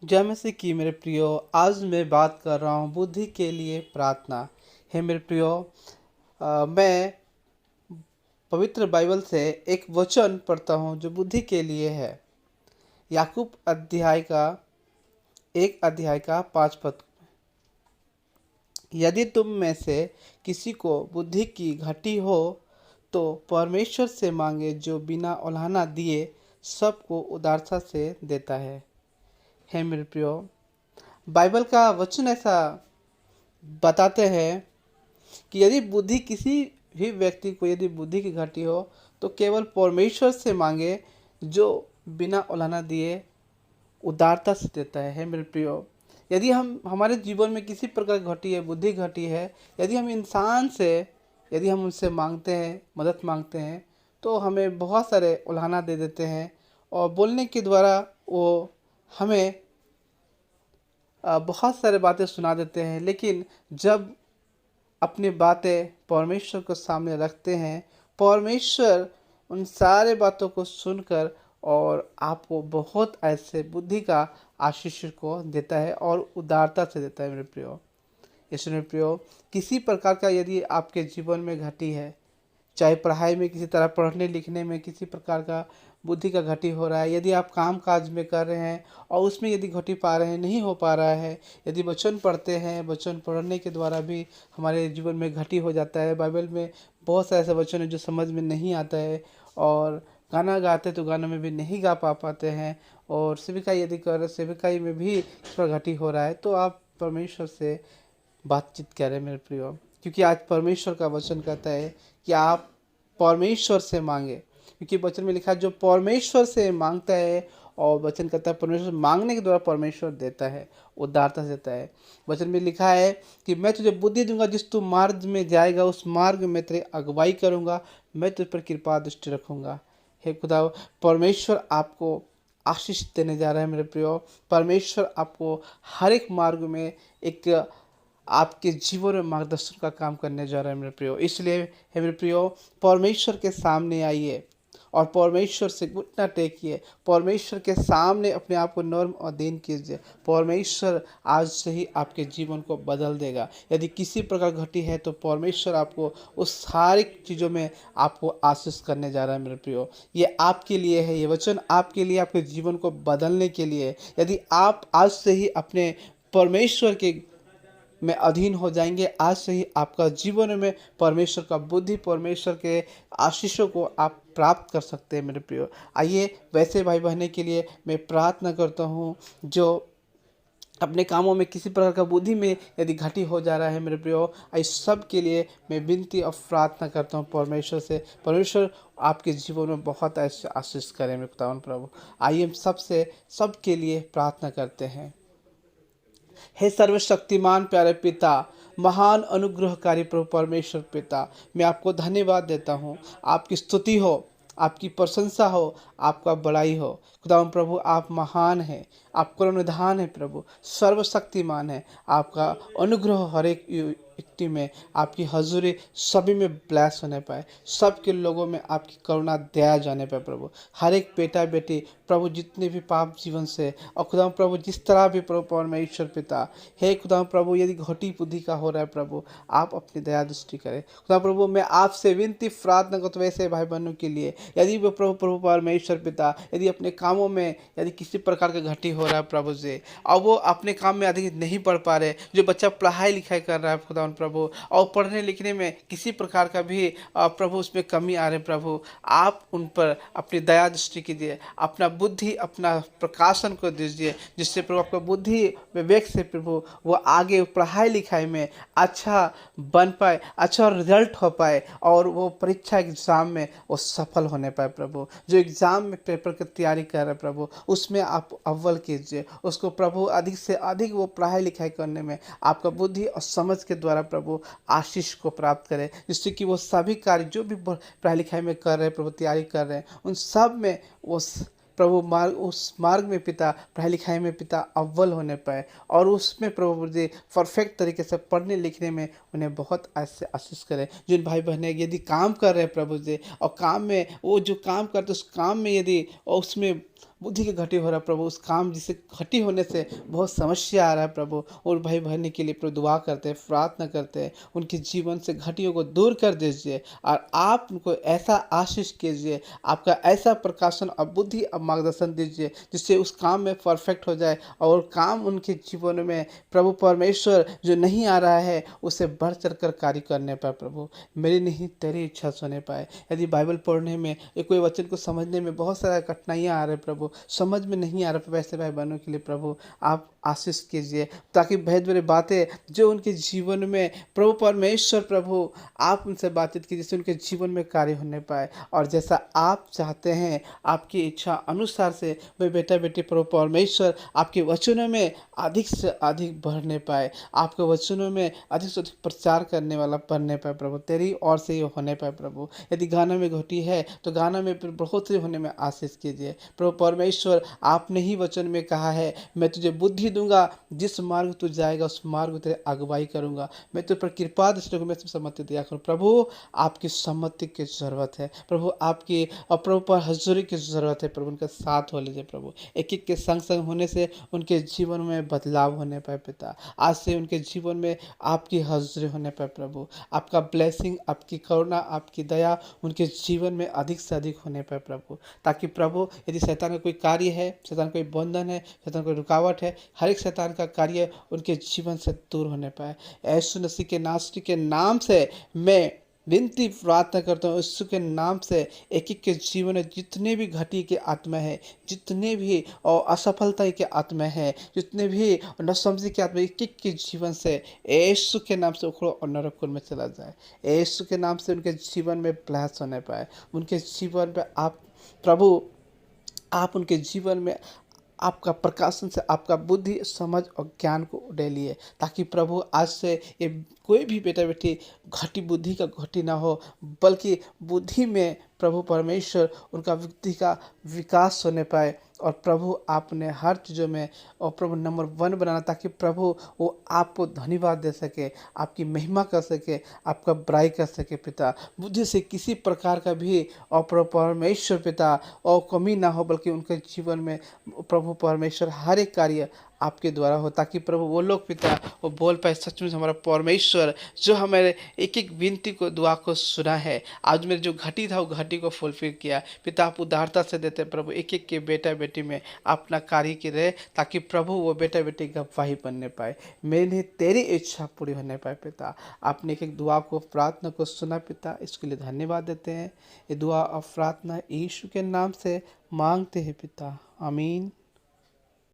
जय मसीह की मेरे प्रियो। आज मैं बात कर रहा हूँ बुद्धि के लिए प्रार्थना। है मेरे प्रियो, मैं पवित्र बाइबल से एक वचन पढ़ता हूँ जो बुद्धि के लिए है। याकूब अध्याय का 5 पद। यदि तुम में से किसी को बुद्धि की घटी हो तो परमेश्वर से मांगे, जो बिना उलाहना दिए सबको उदारता से देता है मेरे प्रियो। बाइबल का वचन ऐसा बताते हैं कि यदि बुद्धि किसी भी व्यक्ति को यदि बुद्धि की घटी हो तो केवल परमेश्वर से मांगे, जो बिना उलाहना दिए उदारता से देता है मेरे प्रियो। यदि हम हमारे जीवन में किसी प्रकार की घटी है, बुद्धि घटी है, यदि हम इंसान से यदि हम उनसे मांगते हैं, मदद मांगते हैं, तो हमें बहुत सारे उलाहना दे देते हैं और बोलने के द्वारा वो हमें बहुत सारे बातें सुना देते हैं। लेकिन जब अपनी बातें परमेश्वर को सामने रखते हैं, परमेश्वर उन सारे बातों को सुनकर और आपको बहुत ऐसे बुद्धि का आशीष को देता है और उदारता से देता है मेरे प्रियो। यीशु मेरे प्रियो, किसी प्रकार का यदि आपके जीवन में घटी है, चाहे पढ़ाई में किसी तरह पढ़ने लिखने में किसी प्रकार का बुद्धि का घटी हो रहा है, यदि आप काम काज में कर रहे हैं और उसमें यदि घटी पा रहे हैं, नहीं हो पा रहा है, यदि वचन पढ़ते हैं, वचन पढ़ने के द्वारा भी हमारे जीवन में घटी हो जाता है। बाइबल में बहुत सारे ऐसे वचन है जो समझ में नहीं आता है, और गाना गाते तो गानों में भी नहीं गा पाते हैं, और सेविकाई यदि कर रहे सेविकाई में भी इस पर घटी हो रहा है, तो आप परमेश्वर से बातचीत करें मेरे प्रियो। क्योंकि आज परमेश्वर का वचन कहता है कि आप परमेश्वर से मांगे, क्योंकि वचन में लिखा है जो परमेश्वर से मांगता है, और वचन कहता है परमेश्वर मांगने के द्वारा परमेश्वर देता है, उदारता से देता है। वचन में लिखा है कि मैं तुझे बुद्धि दूंगा, जिस तू मार्ग में जाएगा उस मार्ग में तेरी अगुवाई करूंगा, मैं तुझ पर कृपा दृष्टि रखूंगा। हे खुदा, परमेश्वर आपको आशीष देने जा रहा है मेरे प्रियो। परमेश्वर आपको हर एक मार्ग में एक आपके जीवन में मार्गदर्शन का काम करने जा रहा है मेरे प्रियो। इसलिए हे मेरे प्रियो, परमेश्वर के सामने आइए और परमेश्वर से घुटना टेकिए, परमेश्वर के सामने अपने आप को नर्म और दीन कीजिए। परमेश्वर आज से ही आपके जीवन को बदल देगा। यदि किसी प्रकार घटी है तो परमेश्वर आपको उस सारी चीज़ों में आपको आशीष करने जा रहा है मेरे प्रियो। ये आपके लिए है, ये वचन आपके लिए, आपके जीवन को बदलने के लिए। यदि आप आज से ही अपने परमेश्वर के में अधीन हो जाएंगे, आज से ही आपका जीवन में परमेश्वर का बुद्धि, परमेश्वर के आशीषों को आप प्राप्त कर सकते हैं मेरे प्रियो। आइए वैसे भाई बहने के लिए मैं प्रार्थना करता हूँ जो अपने कामों में किसी प्रकार का बुद्धि में यदि घटी हो जा रहा है मेरे प्रियो, इस सब के लिए मैं विनती और प्रार्थना करता हूँ परमेश्वर से। परमेश्वर आपके जीवन में बहुत ऐसे आशीष करें मेरे खुदावंद प्रभु। आइए हम सबसे सबके लिए प्रार्थना करते हैं। हे सर्वशक्तिमान प्यारे पिता, महान अनुग्रहकारी प्रभु परमेश्वर पिता, मैं आपको धन्यवाद देता हूँ। आपकी स्तुति हो, आपकी प्रशंसा हो, आपका बड़ाई हो। खुदावंद प्रभु, आप महान हैं, आप करुणानिधान हैं प्रभु, सर्वशक्तिमान है। आपका अनुग्रह हर एक व्यक्ति में, आपकी हजूरी सभी में ब्लेस होने पाए, सबके लोगों में आपकी करुणा दया जाने पाए प्रभु। हर एक बेटा बेटी प्रभु, जितने भी पाप जीवन से, और खुदा प्रभु जिस तरह भी प्रभु परमेश्वर पिता, हे खुदा प्रभु यदि घटी बुद्धि का हो रहा है प्रभु, आप अपनी दया दृष्टि करें। खुदा प्रभु, मैं आपसे विनती प्रार्थना करता हूँ वैसे भाई बहनों के लिए, यदि वो प्रभु परमेश्वर पिता यदि अपने कामों में यदि किसी प्रकार का घटी हो रहा है प्रभु जी, और वो अपने काम में अधिक नहीं पढ़ पा रहे, जो बच्चा पढ़ाई लिखाई कर रहा है खुदा प्रभु, और पढ़ने लिखने में किसी प्रकार का भी प्रभु उसमें कमी आ रहे प्रभु, आप उन पर अपनी दया दृष्टि कीजिए, अपना बुद्धि, अपना प्रकाशन को दीजिए, जिससे प्रभु आपका बुद्धि विवेक से प्रभु वो आगे पढ़ाई लिखाई में अच्छा बन पाए, अच्छा रिजल्ट हो पाए, और वो परीक्षा एग्ज़ाम में वो सफल होने पाए प्रभु। जो एग्ज़ाम में पेपर की तैयारी कर रहे प्रभु, उसमें आप अव्वल कीजिए उसको प्रभु, अधिक से अधिक वो पढ़ाई लिखाई करने में आपका बुद्धि और समझ के द्वारा प्रभु आशीष को प्राप्त करें, जिससे कि वो सभी कार्य जो भी पढ़ाई लिखाई में कर रहे हैं प्रभु, तैयारी कर रहे हैं, उन सब में वो प्रभु उस मार्ग में पिता, पढ़ाई लिखाई में पिता अव्वल होने पाए, और उसमें प्रभु जी परफेक्ट तरीके से पढ़ने लिखने में उन्हें बहुत ऐसे आशीष करें। जिन भाई बहनें यदि काम कर रहे हैं प्रभु जी, और काम में वो जो काम करते उस काम में यदि और उसमें बुद्धि की घटी हो रहा है प्रभु, उस काम जिसे घटी होने से बहुत समस्या आ रहा है प्रभु, और भाई बहन के लिए प्रभु दुआ करते हैं, प्रार्थना करते हैं, उनके जीवन से घटियों को दूर कर दीजिए और आप उनको ऐसा आशीष कीजिए, आपका ऐसा प्रकाशन और बुद्धि और मार्गदर्शन दीजिए जिससे उस काम में परफेक्ट हो जाए और काम उनके जीवन में प्रभु परमेश्वर जो नहीं आ रहा है उसे बढ़ चढ़ कर कार्य करने पाए प्रभु, मेरी नहीं तेरी इच्छा सुने पाए। यदि बाइबल पढ़ने में या कोई वचन को समझने में बहुत सारा कठिनाइयाँ आ रहे प्रभु, समझ में नहीं आ रहा, वैसे भाई बहनों के लिए प्रभु आप आशीष कीजिए, ताकि भेद भरी बातें जो उनके जीवन में प्रभु परमेश्वर प्रभु आप उनसे बातचीत कीजिए, जिससे उनके जीवन में कार्य होने पाए और जैसा आप चाहते हैं आपकी इच्छा अनुसार से वे बेटा बेटी प्रभु परमेश्वर आपके वचनों में अधिक से अधिक बढ़ने पाए, आपके वचनों में अधिक से अधिक प्रचार करने वाला बनने पाए प्रभु, तेरी ओर से ये होने पाए प्रभु। यदि गाना में घटी है तो गाना में फिर बहुत से होने में आशीष कीजिए प्रभु परमेश्वर। आपने ही वचन में कहा है मैं तुझे बुद्धि दूंगा, जिस मार्ग तू जाएगा उस मार्ग तेरे अगुवाई करूंगा, मैं तुझ पर कृपा दृष्टि को मैं सम्मति दिया करूँ प्रभु। आपकी सम्मति की जरूरत है प्रभु, आपकी और प्रभु पर हजूरी की जरूरत है प्रभु, उनका साथ हो लीजिए प्रभु। एक एक के संग संग होने से उनके जीवन में बदलाव होने पाए पिता, आज से उनके जीवन में आपकी हजूरी होने पाए प्रभु, आपका ब्लेसिंग, आपकी करुणा, आपकी दया उनके जीवन में अधिक से अधिक होने पाए प्रभु, ताकि प्रभु यदि शैतान का कोई कार्य है, शैतान कोई बंधन है, शैतान कोई रुकावट है, हर एक शैतान का कार्य उनके जीवन से दूर होने पाए। यीशु मसीह के नासरी के नाम से मैं विनती प्रार्थना करता हूँ, यीशु के नाम से एक एक के जीवन में जितने भी घटी के आत्मा है, जितने भी और असफलता के आत्मा है, जितने भी नसमझी के आत्मा, एक एक के जीवन से यीशु के नाम से उखड़ो और नरक कुंड में चला जाए। यीशु के नाम से उनके जीवन में ब्लेस होने पाए, उनके जीवन में आप प्रभु आप उनके जीवन में आपका प्रकाशन से आपका बुद्धि समझ और ज्ञान को उड़ेलिए, ताकि प्रभु आज से ये कोई भी बेटा बेटी घटी बुद्धि का घटी ना हो, बल्कि बुद्धि में प्रभु परमेश्वर उनका बुद्धि का विकास होने पाए और प्रभु आपने हर चीज़ों में और प्रभु नंबर 1 बनाना, ताकि प्रभु वो आपको धन्यवाद दे सके, आपकी महिमा कर सके, आपका बड़ाई कर सके पिता। बुद्धि से किसी प्रकार का भी और प्रभु परमेश्वर पिता और कमी ना हो, बल्कि उनके जीवन में प्रभु परमेश्वर हर एक कार्य आपके द्वारा हो, ताकि प्रभु वो लोग पिता वो बोल पाए सचमुच हमारा परमेश्वर जो हमारे एक एक विनती को दुआ को सुना है, आज मेरे जो घटी था वो घटी को फुलफिल किया पिता। आप उदारता से देते प्रभु, एक एक के बेटा बेटी में अपना कार्य की रहे, ताकि प्रभु वो बेटा बेटी गवाही बनने पाए, मेरे तेरी इच्छा पूरी होने पाए पिता। आपने एक एक दुआ को प्रार्थना को सुना पिता, इसके लिए धन्यवाद देते हैं। ये दुआ और प्रार्थना यीशु के नाम से मांगते हैं पिता, आमीन।